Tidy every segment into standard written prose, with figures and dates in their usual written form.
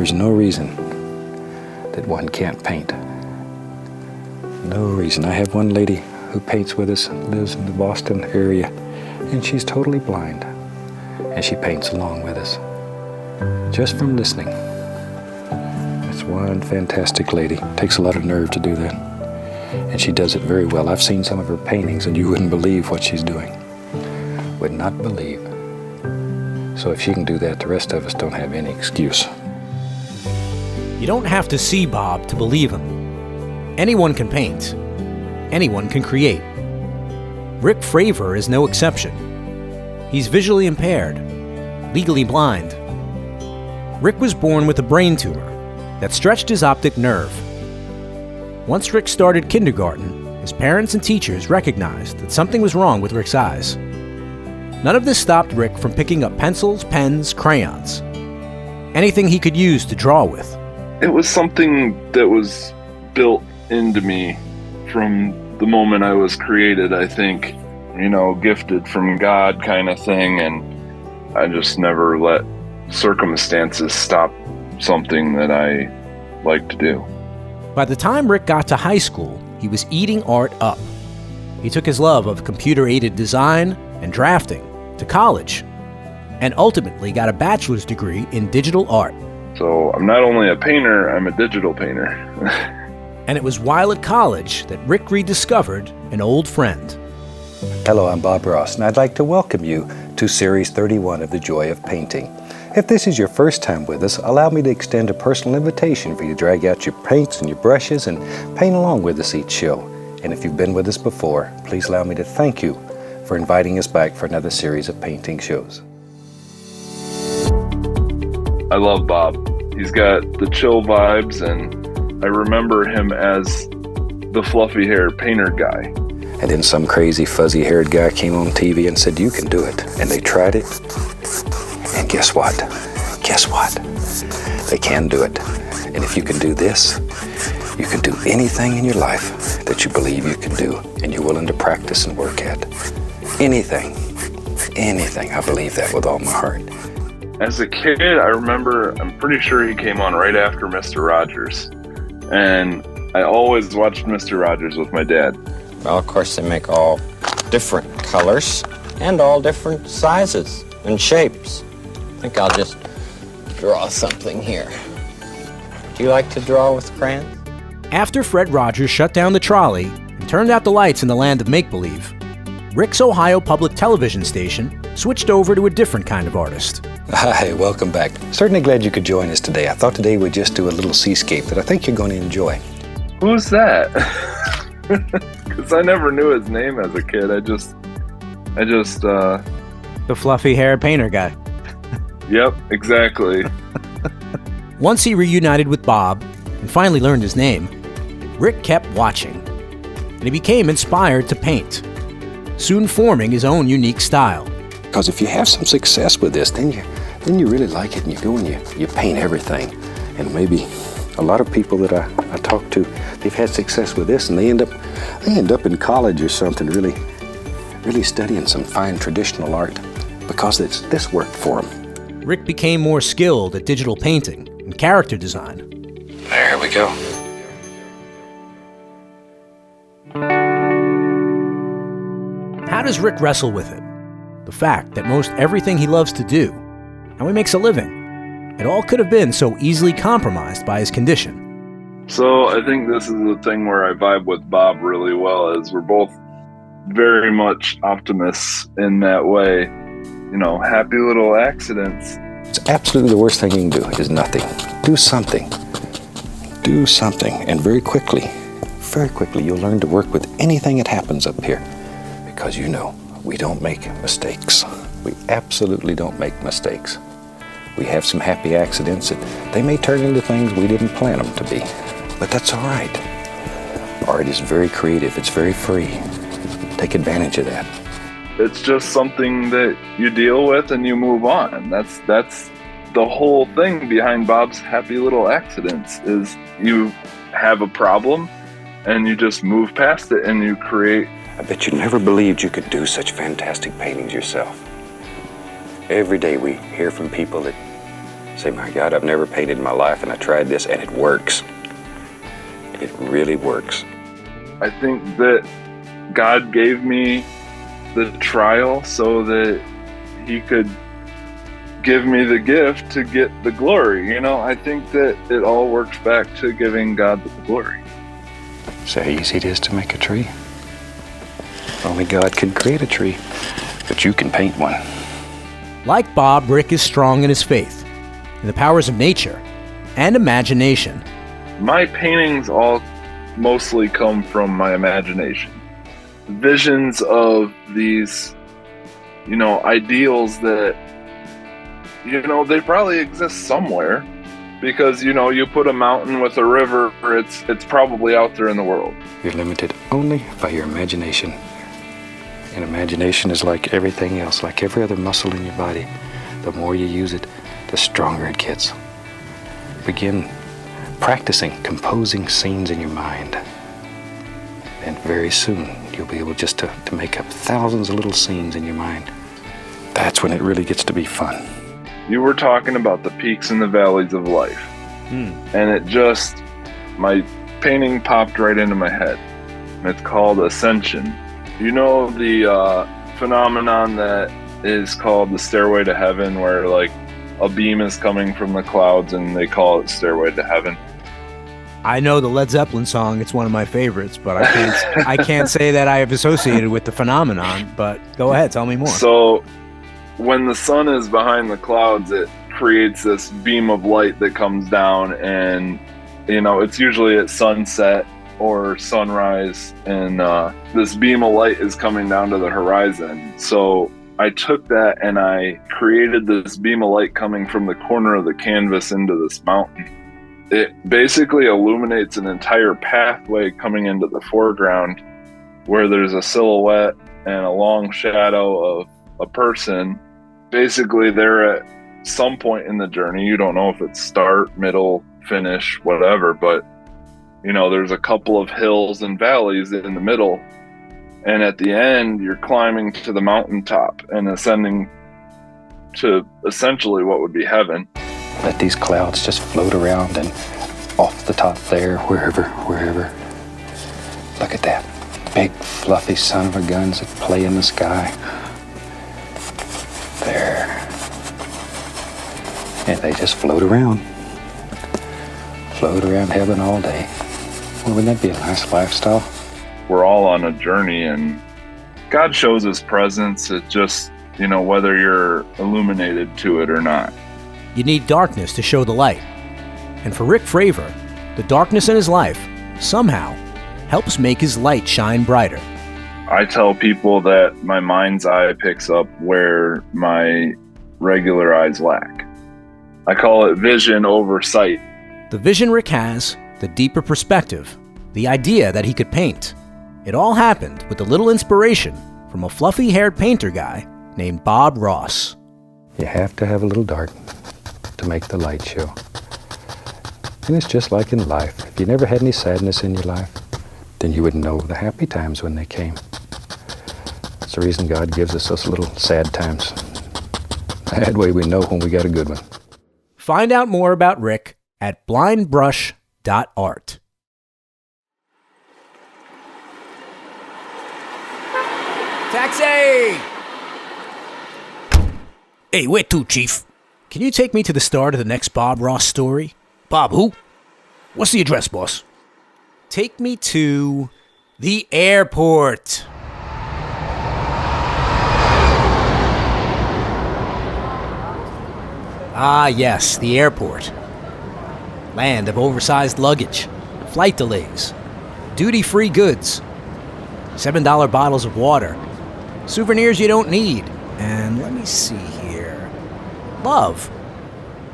there's no reason that one can't paint. No reason. I have one lady who paints with us and lives in the Boston area, and she's totally blind, and she paints along with us just from listening. That's one fantastic lady. Takes a lot of nerve to do that, and she does it very well. I've seen some of her paintings, and you wouldn't believe what she's doing. Would not believe. So if she can do that, the rest of us don't have any excuse. You don't have to see Bob to believe him. Anyone can paint. Anyone can create. Rick Fravor is no exception. He's visually impaired, legally blind. Rick was born with a brain tumor that stretched his optic nerve. Once Rick started kindergarten, his parents and teachers recognized that something was wrong with Rick's eyes. None of this stopped Rick from picking up pencils, pens, crayons, anything he could use to draw with. It was something that was built into me from the moment I was created, I think, gifted from God kind of thing, and I just never let circumstances stop something that I like to do. By the time Rick got to high school, he was eating art up. He took his love of computer-aided design and drafting to college, and ultimately got a bachelor's degree in digital art. So I'm not only a painter, I'm a digital painter. And it was while at college that Rick rediscovered an old friend. Hello, I'm Bob Ross, and I'd like to welcome you to Series 31 of The Joy of Painting. If this is your first time with us, allow me to extend a personal invitation for you to drag out your paints and your brushes and paint along with us each show. And if you've been with us before, please allow me to thank you for inviting us back for another series of painting shows. I love Bob. He's got the chill vibes, and I remember him as the fluffy-haired painter guy. And then some crazy fuzzy-haired guy came on TV and said, "You can do it." And they tried it, and guess what? Guess what? They can do it. And if you can do this, you can do anything in your life that you believe you can do and you're willing to practice and work at. Anything. I believe that with all my heart. As a kid, I remember, I'm pretty sure he came on right after Mr. Rogers. And I always watched Mr. Rogers with my dad. Well, of course, they make all different colors and all different sizes and shapes. I think I'll just draw something here. Do you like to draw with crayons? After Fred Rogers shut down the trolley and turned out the lights in the land of make-believe, Rick's Ohio Public Television station switched over to a different kind of artist. Hi, welcome back. Certainly glad you could join us today. I thought today we'd just do a little seascape that I think you're going to enjoy. Who's that? Because I never knew his name as a kid. I just The fluffy-haired painter guy. Yep, exactly. Once he reunited with Bob and finally learned his name, Rick kept watching, and he became inspired to paint, soon forming his own unique style. Because if you have some success with this, then you really like it, and you go and you paint everything. And maybe a lot of people that I talk to, they've had success with this, and they end up in college or something, really studying some fine traditional art because this worked for them. Rick became more skilled at digital painting and character design. There we go. How does Rick wrestle with it? The fact that most everything he loves to do, how he makes a living, it all could have been so easily compromised by his condition. So I think this is the thing where I vibe with Bob really well, is we're both very much optimists in that way. Happy little accidents. It's absolutely the worst thing you can do is nothing. Do something. Do something. And very quickly, you'll learn to work with anything that happens up here. Because we don't make mistakes. We absolutely don't make mistakes. We have some happy accidents that they may turn into things we didn't plan them to be. But that's all right. Art is very creative. It's very free. Take advantage of that. It's just something that you deal with and you move on. That's the whole thing behind Bob's happy little accidents, is you have a problem and you just move past it and you create. I bet you never believed you could do such fantastic paintings yourself. Every day we hear from people that Say, my God, I've never painted in my life, and I tried this, and it works. It really works. I think that God gave me the trial so that he could give me the gift to get the glory. You know, I think that it all works back to giving God the glory. So how easy it is to make a tree. Only God can create a tree, but you can paint one. Like Bob, Rick is strong in his faith, in the powers of nature, and imagination. My paintings all mostly come from my imagination. Visions of these, ideals that, they probably exist somewhere, because, you put a mountain with a river, it's probably out there in the world. You're limited only by your imagination. And imagination is like everything else, like every other muscle in your body. The more you use it, the stronger it gets. Begin practicing composing scenes in your mind. And very soon, you'll be able just to make up thousands of little scenes in your mind. That's when it really gets to be fun. You were talking about the peaks and the valleys of life. And my painting popped right into my head. And it's called Ascension. You know the phenomenon that is called the Stairway to Heaven, where like a beam is coming from the clouds and they call it Stairway to Heaven? I know the Led Zeppelin song. It's one of my favorites, but I can't say that I have associated with the phenomenon. But go ahead, tell me more. So when the sun is behind the clouds, it creates this beam of light that comes down, and it's usually at sunset or sunrise, and this beam of light is coming down to the horizon. So I took that and I created this beam of light coming from the corner of the canvas into this mountain. It basically illuminates an entire pathway coming into the foreground, where there's a silhouette and a long shadow of a person. Basically, they're at some point in the journey. You don't know if it's start, middle, finish, whatever, but there's a couple of hills and valleys in the middle. And at the end, you're climbing to the mountaintop and ascending to essentially what would be heaven. Let these clouds just float around and off the top there, wherever. Look at that. Big, fluffy son of a guns that play in the sky. There. And they just float around. Float around heaven all day. Well, wouldn't that be a nice lifestyle? We're all on a journey, and God shows his presence. It's just, whether you're illuminated to it or not. You need darkness to show the light. And for Rick Fravor, the darkness in his life somehow helps make his light shine brighter. I tell people that my mind's eye picks up where my regular eyes lack. I call it vision over sight. The vision Rick has, the deeper perspective, the idea that he could paint. It all happened with a little inspiration from a fluffy-haired painter guy named Bob Ross. You have to have a little dark to make the light show. And it's just like in life. If you never had any sadness in your life, then you wouldn't know the happy times when they came. That's the reason God gives us those little sad times. That way we know when we got a good one. Find out more about Rick at blindbrush.art. Taxi! Hey, where to, Chief? Can you take me to the start of the next Bob Ross story? Bob who? What's the address, boss? Take me to the airport. Ah, yes, the airport. Land of oversized luggage, flight delays, duty-free goods, $7 bottles of water, souvenirs you don't need, and let me see here. Love.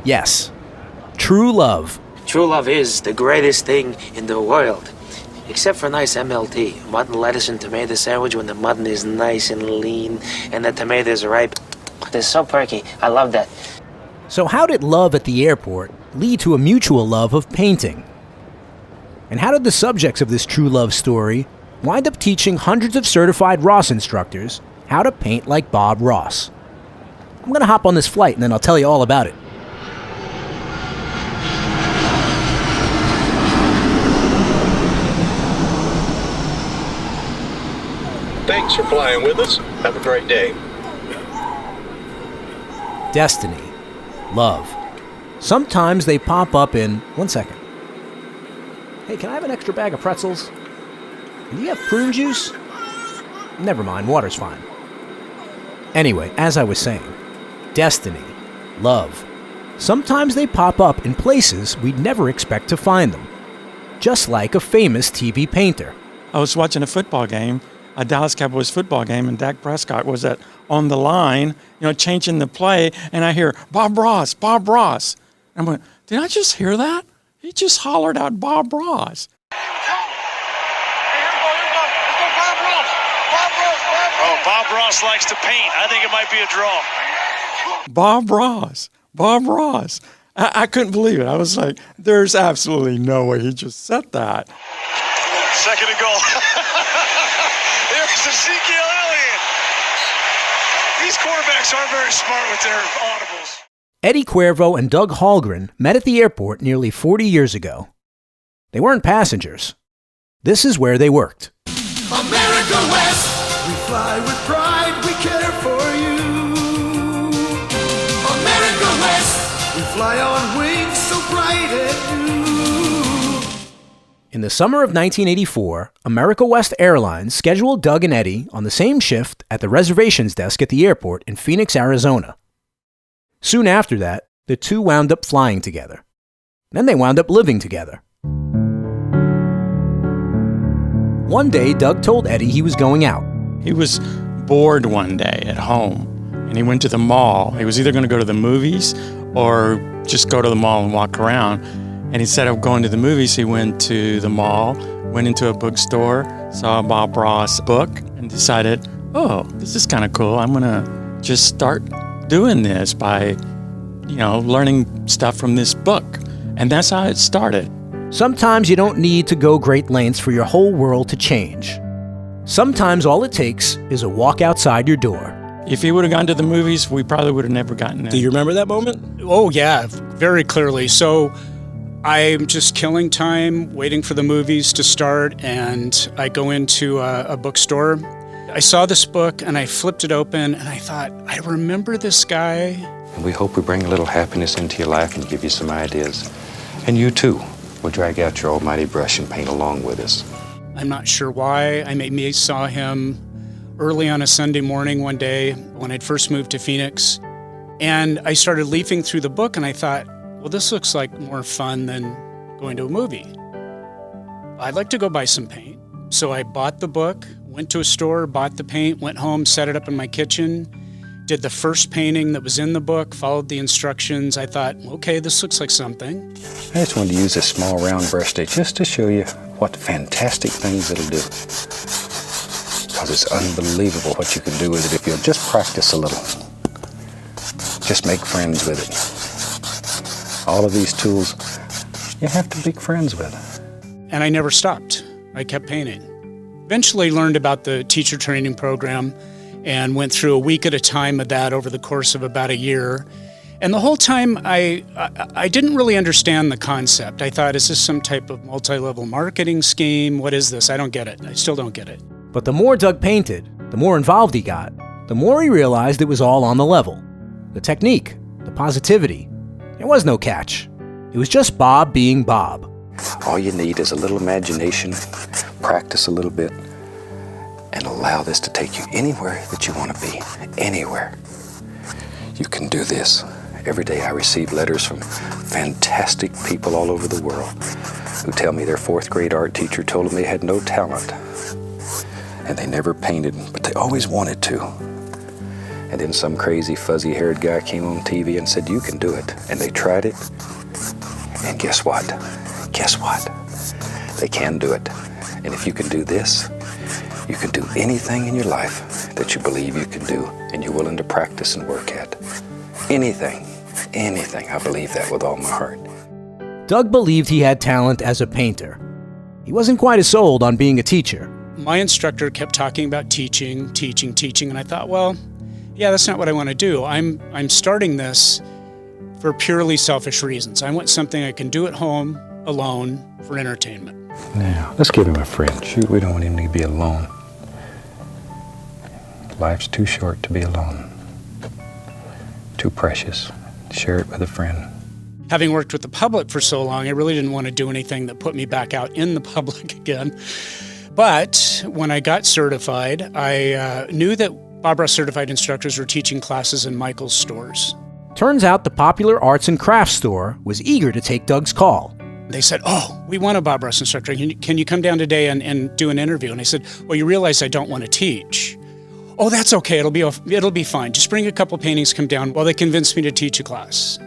Yes, true love. True love is the greatest thing in the world. Except for nice MLT, mutton, lettuce, and tomato sandwich when the mutton is nice and lean and the tomatoes are ripe. They're so perky. I love that. So how did love at the airport lead to a mutual love of painting? And how did the subjects of this true love story wind up teaching hundreds of certified Ross instructors how to paint like Bob Ross? I'm going to hop on this flight and then I'll tell you all about it. Thanks for flying with us. Have a great day. Destiny. Love. Sometimes they pop up in... 1 second. Hey, can I have an extra bag of pretzels? Do you have prune juice? Never mind, water's fine. Anyway, as I was saying, destiny, love. Sometimes they pop up in places we'd never expect to find them. Just like a famous TV painter. I was watching a football game, a Dallas Cowboys football game, and Dak Prescott was on the line, changing the play, and I hear, Bob Ross, Bob Ross. And I went, did I just hear that? He just hollered out Bob Ross. Oh, Bob Ross likes to paint. I think it might be a draw. Bob Ross, Bob Ross. I couldn't believe it. I was like, there's absolutely no way he just said that. Second and goal. There's Ezekiel Elliott. These quarterbacks aren't very smart with their audibles. Eddie Cuervo and Doug Hallgren met at the airport nearly 40 years ago. They weren't passengers. This is where they worked. America West, we fly with pride, we care for you. America West, we fly on wings so bright and new. In the summer of 1984, America West Airlines scheduled Doug and Eddie on the same shift at the reservations desk at the airport in Phoenix, Arizona. Soon after that, the two wound up flying together. Then they wound up living together. One day, Doug told Eddie he was going out. He was bored one day at home, and he went to the mall. He was either going to go to the movies or just go to the mall and walk around. And instead of going to the movies, he went to the mall, went into a bookstore, saw a Bob Ross book, and decided, oh, this is kind of cool. I'm going to just start doing this by, learning stuff from this book. And that's how it started. Sometimes you don't need to go great lengths for your whole world to change. Sometimes all it takes is a walk outside your door. If he would have gone to the movies, we probably would have never gotten in. Do you remember that moment? Oh, yeah, very clearly. So I'm just killing time, waiting for the movies to start, and I go into a bookstore. I saw this book, and I flipped it open, and I thought, I remember this guy. And we hope we bring a little happiness into your life and give you some ideas. And you, too, will drag out your almighty brush and paint along with us. I'm not sure why. I maybe saw him early on a Sunday morning one day when I'd first moved to Phoenix. And I started leafing through the book, and I thought, well, this looks like more fun than going to a movie. I'd like to go buy some paint. So I bought the book, went to a store, bought the paint, went home, set it up in my kitchen, did the first painting that was in the book, followed the instructions. I thought, okay, this looks like something. I just wanted to use this small round brush stick just to show you what fantastic things it'll do. Because it's unbelievable what you can do with it if you'll just practice a little. Just make friends with it. All of these tools, you have to make friends with. And I never stopped. I kept painting. Eventually learned about the teacher training program and went through a week at a time of that over the course of about a year. And the whole time, I didn't really understand the concept. I thought, is this some type of multi-level marketing scheme? What is this? I don't get it. I still don't get it. But the more Doug painted, the more involved he got, the more he realized it was all on the level. The technique, the positivity. There was no catch. It was just Bob being Bob. All you need is a little imagination, practice a little bit, and allow this to take you anywhere that you want to be. Anywhere. You can do this. Every day I receive letters from fantastic people all over the world who tell me their fourth grade art teacher told them they had no talent. And they never painted, but they always wanted to. And then some crazy fuzzy-haired guy came on TV and said, you can do it. And they tried it. And guess what? Guess what? They can do it. And if you can do this, you can do anything in your life that you believe you can do and you're willing to practice and work at. Anything. Anything. I believe that with all my heart. Doug believed he had talent as a painter. He wasn't quite as sold on being a teacher. My instructor kept talking about teaching, and I thought, well, yeah, that's not what I want to do. I'm starting this for purely selfish reasons. I want something I can do at home, alone, for entertainment. Now, let's give him a friend. Shoot, we don't want him to be alone. Life's too short to be alone. Too precious. Share it with a friend. Having worked with the public for so long, I really didn't want to do anything that put me back out in the public again. But when I got certified, I knew that Bob Ross certified instructors were teaching classes in Michael's stores. Turns out the popular arts and crafts store was eager to take Doug's call. They said, "Oh, we want a Bob Ross instructor. Can you come down today and do an interview?" And I said, "Well, you realize I don't want to teach." "Oh, that's okay. It'll be fine. Just bring a couple paintings, come down." Well, they convinced me to teach a class.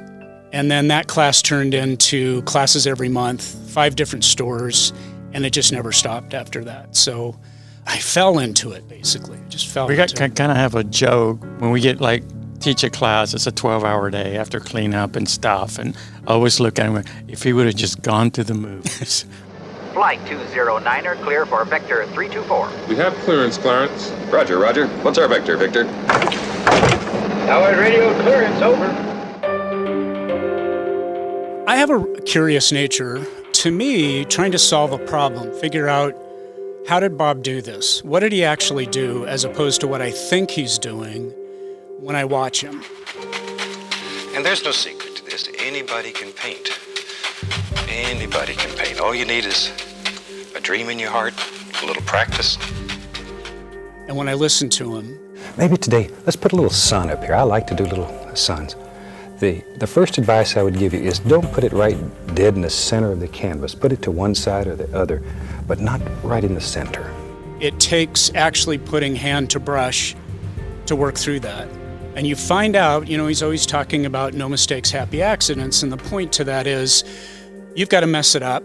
And then that class turned into classes every month, 5 different stores, and it just never stopped after that. So I fell into it, basically. I just fell into it. We kind of have a joke when we get teach a class. It's a 12-hour day after cleanup and stuff. And I always look at him, if he would have just gone to the movies. Flight 209er, clear for Vector 324. We have clearance, Clarence. Roger, Roger. What's our vector, Victor? Tower radio clearance, over. I have a curious nature. To me, trying to solve a problem, figure out, how did Bob do this? What did he actually do, as opposed to what I think he's doing when I watch him? And there's no secret to this. Anybody can paint. Anybody can paint. All you need is a dream in your heart, a little practice. And when I listen to him... Maybe today, let's put a little sun up here. I like to do little suns. The first advice I would give you is don't put it right dead in the center of the canvas. Put it to one side or the other, but not right in the center. It takes actually putting hand to brush to work through that. And you find out, he's always talking about no mistakes, happy accidents, and the point to that is you've got to mess it up,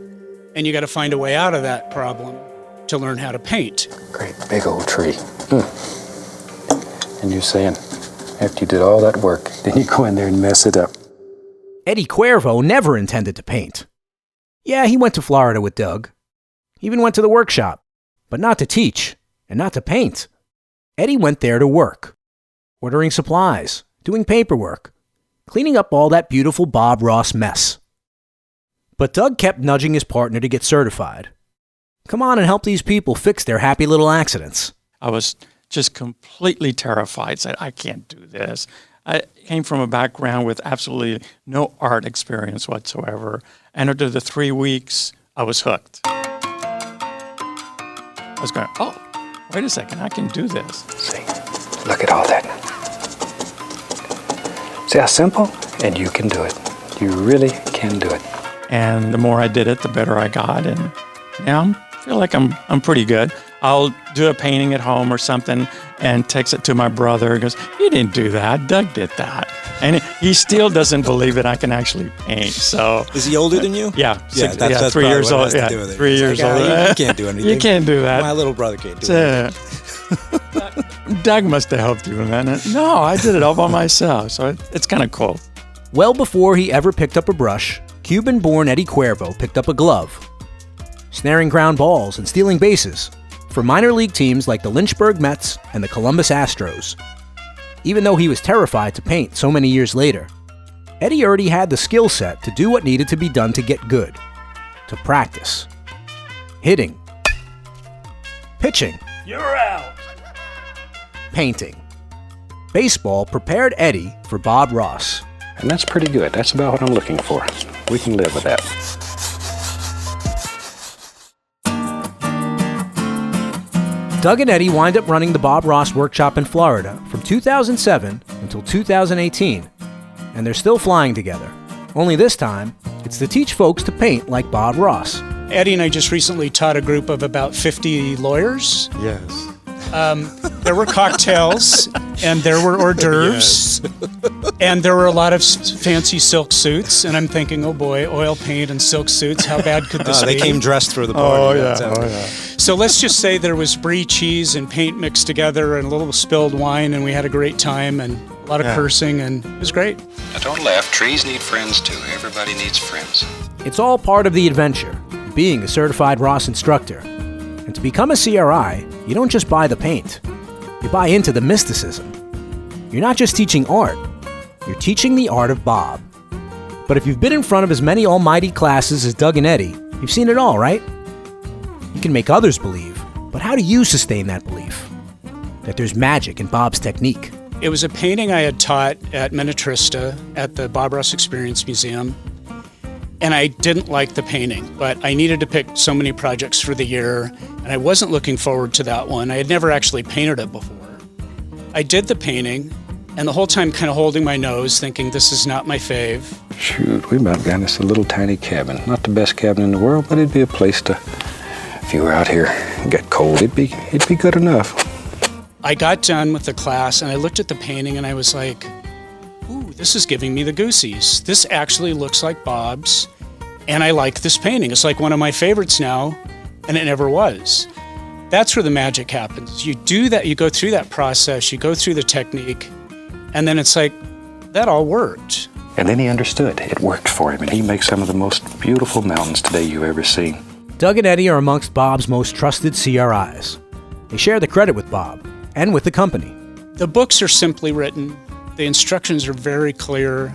and you got to find a way out of that problem to learn how to paint. Great big old tree. And you're saying, after you did all that work, then you go in there and mess it up. Eddie Cuervo never intended to paint. Yeah, he went to Florida with Doug. He even went to the workshop, but not to teach and not to paint. Eddie went there to work, ordering supplies, doing paperwork, cleaning up all that beautiful Bob Ross mess. But Doug kept nudging his partner to get certified. Come on and help these people fix their happy little accidents. I was just completely terrified, said, I can't do this. I came from a background with absolutely no art experience whatsoever. And after the 3 weeks, I was hooked. I was going, oh, wait a second, I can do this. See, look at all that. See how simple? And you can do it. You really can do it. And the more I did it, the better I got. And now I feel like I'm pretty good. I'll do a painting at home or something and text it to my brother. He goes, you didn't do that. Doug did that. And he still doesn't believe that I can actually paint. So is he older than you? Yeah. That's 3 years old. Yeah, 3 years old. You can't do anything. You can't do that. My little brother can't do it. Doug must have helped you with that. No, I did it all by myself. So it's kind of cool. Well before he ever picked up a brush, Cuban-born Eddie Cuervo picked up a glove, snaring ground balls and stealing bases for minor league teams like the Lynchburg Mets and the Columbus Astros. Even though he was terrified to paint so many years later, Eddie already had the skill set to do what needed to be done to get good, to practice. Hitting. Pitching. You're out. Painting. Baseball prepared Eddie for Bob Ross. And that's pretty good. That's about what I'm looking for. We can live with that. Doug and Eddie wind up running the Bob Ross workshop in Florida from 2007 until 2018, and they're still flying together. Only this time, it's to teach folks to paint like Bob Ross. Eddie and I just recently taught a group of about 50 lawyers. Yes. There were cocktails, and there were hors d'oeuvres, and there were a lot of fancy silk suits, and I'm thinking, oh boy, oil paint and silk suits, how bad could this be? They came dressed for the party. Oh, yeah. So let's just say there was brie cheese and paint mixed together and a little spilled wine, and we had a great time and a lot of cursing, and it was great. Now don't laugh. Trees need friends too. Everybody needs friends. It's all part of the adventure, being a certified Ross instructor. And to become a CRI, you don't just buy the paint. You buy into the mysticism. You're not just teaching art, you're teaching the art of Bob. But if you've been in front of as many almighty classes as Doug and Eddie, you've seen it all, right? You can make others believe, but how do you sustain that belief? that there's magic in Bob's technique. It was a painting I had taught at Minnetrista at the Bob Ross Experience Museum. And I didn't like the painting, but I needed to pick so many projects for the year, and I wasn't looking forward to that one. I had never actually painted it before. I did the painting, and the whole time kind of holding my nose, thinking this is not my fave. Shoot, we about got us a little tiny cabin. Not the best cabin in the world, but it'd be a place to, if you were out here and got cold, it'd be good enough. I got done with the class, and I looked at the painting, and I was like, ooh, this is giving me the goosies. This actually looks like Bob's, and I like this painting. It's like one of my favorites now, and it never was. That's where the magic happens. You do that, you go through that process, you go through the technique, and then it's like, that all worked. And then he understood. It worked for him, and he makes some of the most beautiful mountains today you've ever seen. Doug and Eddie are amongst Bob's most trusted CRIs. They share the credit with Bob and with the company. The books are simply written. The instructions are very clear.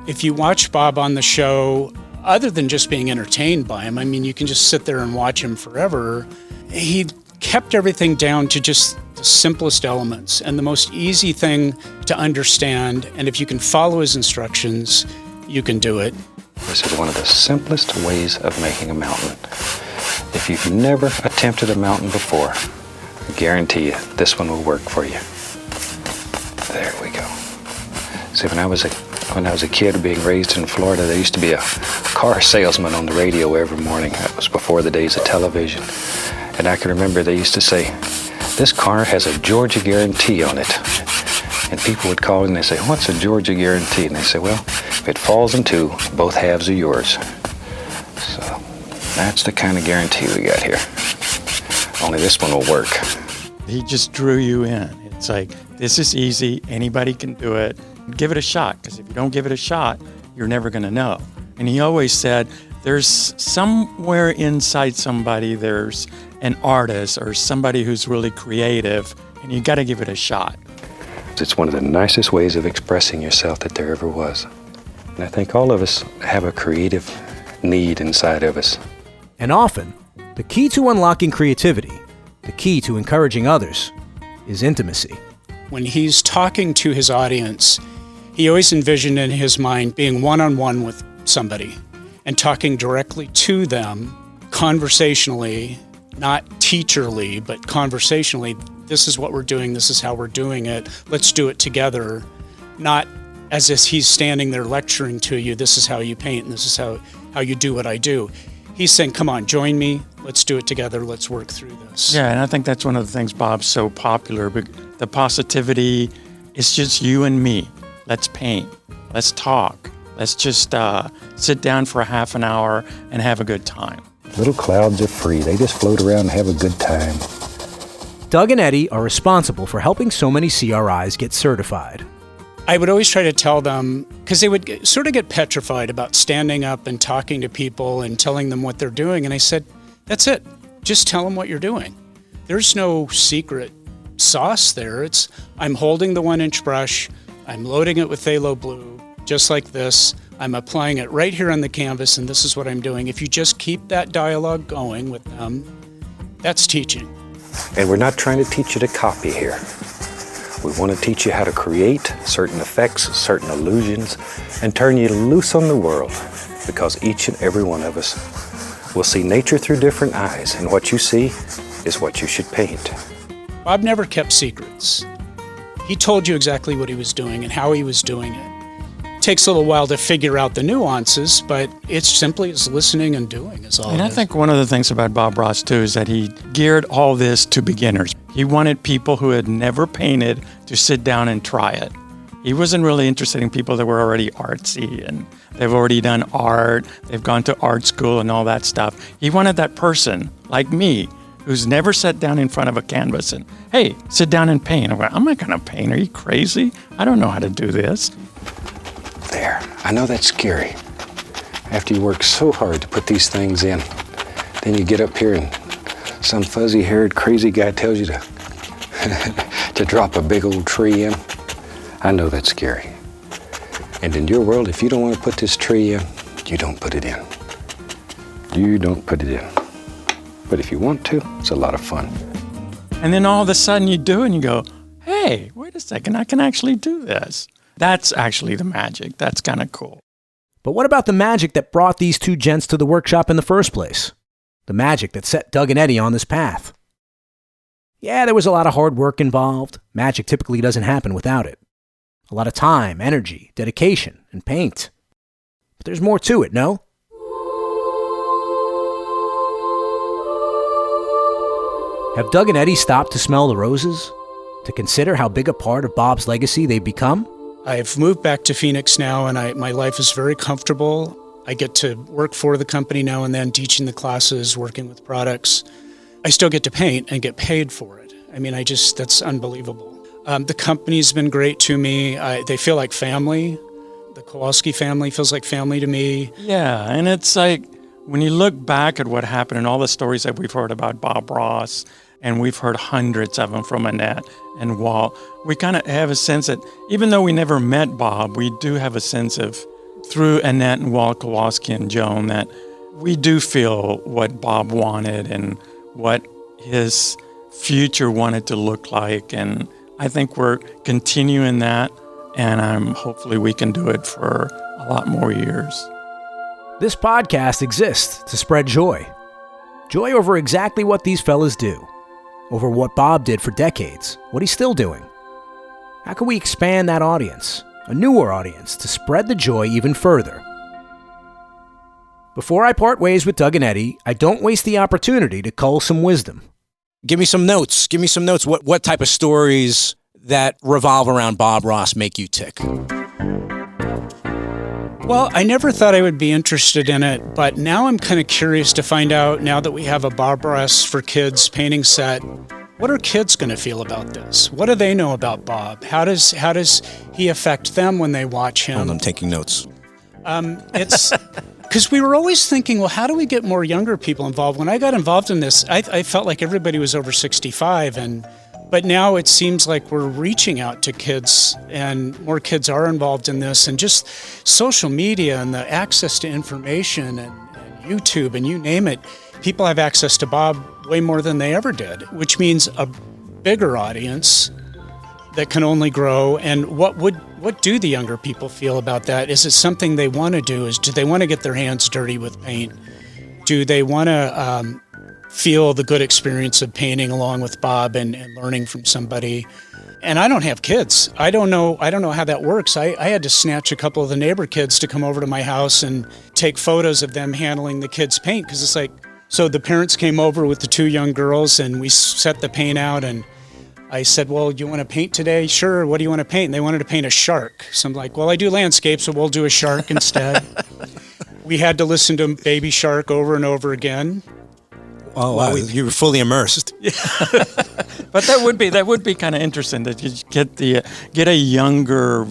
If you watch Bob on the show, other than just being entertained by him, I mean, you can just sit there and watch him forever. He kept everything down to just the simplest elements and the most easy thing to understand. And if you can follow his instructions, you can do it. This is one of the simplest ways of making a mountain. If you've never attempted a mountain before, I guarantee you this one will work for you. There we go. See, when I was a kid being raised in Florida, there used to be a car salesman on the radio every morning. That was before the days of television. And I can remember they used to say, this car has a Georgia guarantee on it. And people would call and they say, what's a Georgia guarantee? And they say, well, if it falls in two, both halves are yours. So that's the kind of guarantee we got here. Only this one will work. He just drew you in. It's like, this is easy, anybody can do it. Give it a shot, because if you don't give it a shot, you're never going to know. And he always said, there's somewhere inside somebody, there's an artist or somebody who's really creative, and you got to give it a shot. It's one of the nicest ways of expressing yourself that there ever was. And I think all of us have a creative need inside of us. And often, the key to unlocking creativity, the key to encouraging others, is intimacy. When he's talking to his audience, he always envisioned in his mind being one-on-one with somebody and talking directly to them conversationally, not teacherly, but conversationally. This is what we're doing, this is how we're doing it, let's do it together. Not as if he's standing there lecturing to you, this is how you paint and this is how you do what I do. He's saying, come on, join me, let's do it together, let's work through this. Yeah, and I think that's one of the things Bob's so popular, but the positivity, it's just you and me. Let's paint, let's talk, let's just sit down for a half an hour and have a good time. Little clouds are free, they just float around and have a good time. Doug and Eddie are responsible for helping so many CRIs get certified. I would always try to tell them, because they would sort of get petrified about standing up and talking to people and telling them what they're doing. And I said, that's it. Just tell them what you're doing. There's no secret sauce there. I'm holding the 1-inch brush. I'm loading it with phthalo blue, just like this. I'm applying it right here on the canvas, and this is what I'm doing. If you just keep that dialogue going with them, that's teaching. And we're not trying to teach you to copy here. We want to teach you how to create certain effects, certain illusions, and turn you loose on the world, because each and every one of us will see nature through different eyes, and what you see is what you should paint. Bob never kept secrets. He told you exactly what he was doing and how he was doing it. It takes a little while to figure out the nuances, but it's simply as listening and doing is all. And I think one of the things about Bob Ross, too, is that he geared all this to beginners. He wanted people who had never painted to sit down and try it. He wasn't really interested in people that were already artsy and they've already done art, they've gone to art school and all that stuff. He wanted that person, like me, who's never sat down in front of a canvas and, hey, sit down and paint. I'm not going to paint. Are you crazy? I don't know how to do this. There, I know that's scary. After you work so hard to put these things in, then you get up here and some fuzzy-haired crazy guy tells you to to drop a big old tree in. I know that's scary. And in your world, if you don't want to put this tree in, you don't put it in. You don't put it in. But if you want to, it's a lot of fun. And then all of a sudden you do it and you go, hey, wait a second, I can actually do this. That's actually the magic. That's kind of cool. But what about the magic that brought these two gents to the workshop in the first place? The magic that set Doug and Eddie on this path. Yeah, there was a lot of hard work involved. Magic typically doesn't happen without it. A lot of time, energy, dedication, and paint. But there's more to it, no? Have Doug and Eddie stopped to smell the roses? To consider how big a part of Bob's legacy they've become? I've moved back to Phoenix now, and my life is very comfortable. I get to work for the company now and then, teaching the classes, working with products. I still get to paint and get paid for it. I mean, that's unbelievable. The company's been great to me. They feel like family. The Kowalski family feels like family to me. Yeah, and it's like, when you look back at what happened and all the stories that we've heard about Bob Ross, and we've heard hundreds of them from Annette and Walt, we kind of have a sense that even though we never met Bob, we do have a sense of, through Annette and Walt Kowalski and Joan, that we do feel what Bob wanted and what his future wanted to look like. And I think we're continuing that, and hopefully we can do it for a lot more years. This podcast exists to spread joy. Joy over exactly what these fellas do. Over what Bob did for decades, what he's still doing. How can we expand that audience, a newer audience, to spread the joy even further? Before I part ways with Doug and Eddie, I don't waste the opportunity to cull some wisdom. Give me some notes. What type of stories that revolve around Bob Ross make you tick? Well, I never thought I would be interested in it, but now I'm kind of curious to find out, now that we have a Bob Ross for Kids painting set, what are kids going to feel about this? What do they know about Bob? How does he affect them when they watch him? I'm taking notes. It's because we were always thinking, well, how do we get more younger people involved? When I got involved in this, I felt like everybody was over 65, but now it seems like we're reaching out to kids, and more kids are involved in this, and just social media and the access to information and YouTube and you name it. People have access to Bob way more than they ever did, which means a bigger audience that can only grow. And what do the younger people feel about that? Is it something they want to do? Do they want to get their hands dirty with paint? Do they want to feel the good experience of painting along with Bob and learning from somebody? And I don't have kids. I don't know how that works. I had to snatch a couple of the neighbor kids to come over to my house and take photos of them handling the kids' paint, because it's like, so the parents came over with the two young girls and we set the paint out, and I said, well, you want to paint today? Sure. What do you want to paint? And they wanted to paint a shark. So I'm like, well, I do landscape, so we'll do a shark instead. We had to listen to Baby Shark over and over again. Oh, wow. You were fully immersed. But that would be kind of interesting, that you get a younger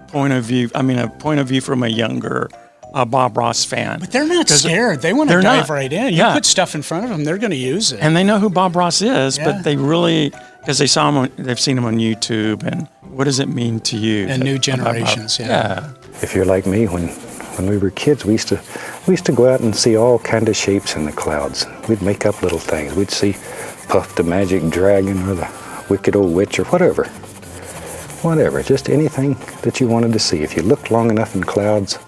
point of view. I mean, a point of view from a younger Bob Ross fan. But they're not scared. They want to dive right in. You put stuff in front of them, they're going to use it. And they know who Bob Ross is, but they really, because they've seen him on YouTube, and what does it mean to you? And new generations, yeah. If you're like me, when we were kids, we used to go out and see all kind of shapes in the clouds. We'd make up little things. We'd see Puff the Magic Dragon or the Wicked Old Witch or whatever. Whatever, just anything that you wanted to see. If you looked long enough in clouds,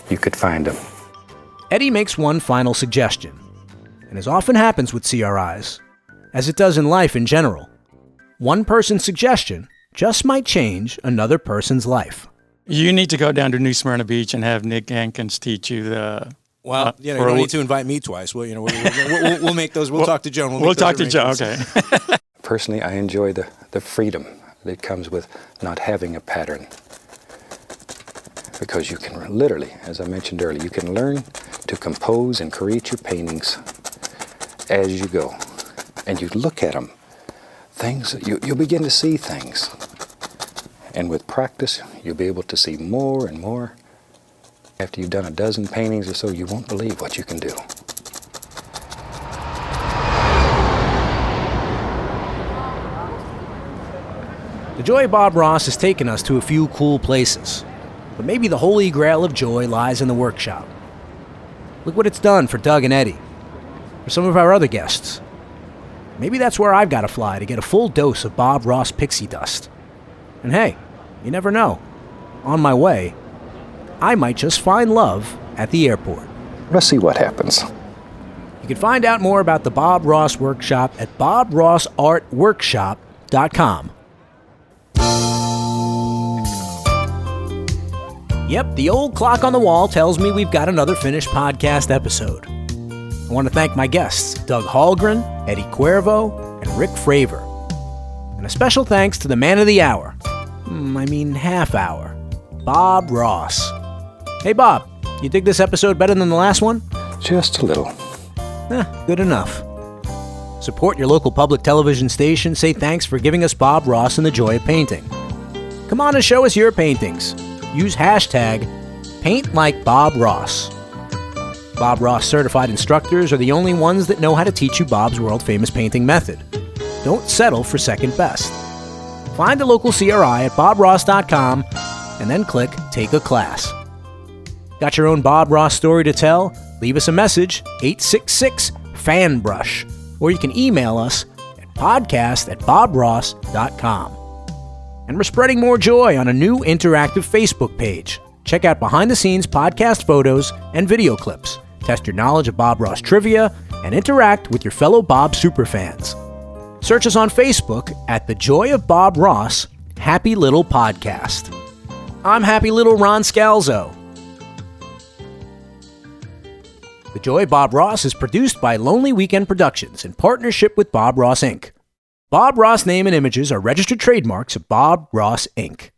you could find them. Eddie makes one final suggestion, and as often happens with CRIs, as it does in life in general, one person's suggestion just might change another person's life. You need to go down to New Smyrna Beach and have Nick Hankins teach you the... Well, you don't need to invite me twice. Well, we'll make those. We'll talk to Joan. We'll talk to Joan. Okay. Personally, I enjoy the freedom that comes with not having a pattern, because you can literally, as I mentioned earlier, you can learn to compose and create your paintings as you go, and you look at them. You'll begin to see things, and with practice, you'll be able to see more and more. After you've done a dozen paintings or so, you won't believe what you can do. The joy of Bob Ross has taken us to a few cool places, but maybe the holy grail of joy lies in the workshop. Look what it's done for Doug and Eddie, for some of our other guests. Maybe that's where I've got to fly to get a full dose of Bob Ross pixie dust. And hey, you never know. On my way, I might just find love at the airport. Let's see what happens. You can find out more about the Bob Ross Workshop at bobrossartworkshop.com. Yep, the old clock on the wall tells me we've got another finished podcast episode. I want to thank my guests, Doug Hallgren, Eddie Cuervo, and Rick Fravor. And a special thanks to the man of the hour, half hour, Bob Ross. Hey Bob, you dig this episode better than the last one? Just a little. Good enough. Support your local public television station. Say thanks for giving us Bob Ross and the joy of painting. Come on and show us your paintings. Use hashtag #PaintLikeBobRoss. Bob Ross certified instructors are the only ones that know how to teach you Bob's world-famous painting method. Don't settle for second best. Find a local CRI at bobross.com and then click Take a Class. Got your own Bob Ross story to tell? Leave us a message, 866-FANBRUSH, or you can email us at podcast@bobross.com. And we're spreading more joy on a new interactive Facebook page. Check out behind-the-scenes podcast photos and video clips. Test your knowledge of Bob Ross trivia and interact with your fellow Bob superfans. Search us on Facebook at The Joy of Bob Ross, Happy Little Podcast. I'm Happy Little Ron Scalzo. The Joy of Bob Ross is produced by Lonely Weekend Productions in partnership with Bob Ross, Inc. Bob Ross name and images are registered trademarks of Bob Ross, Inc.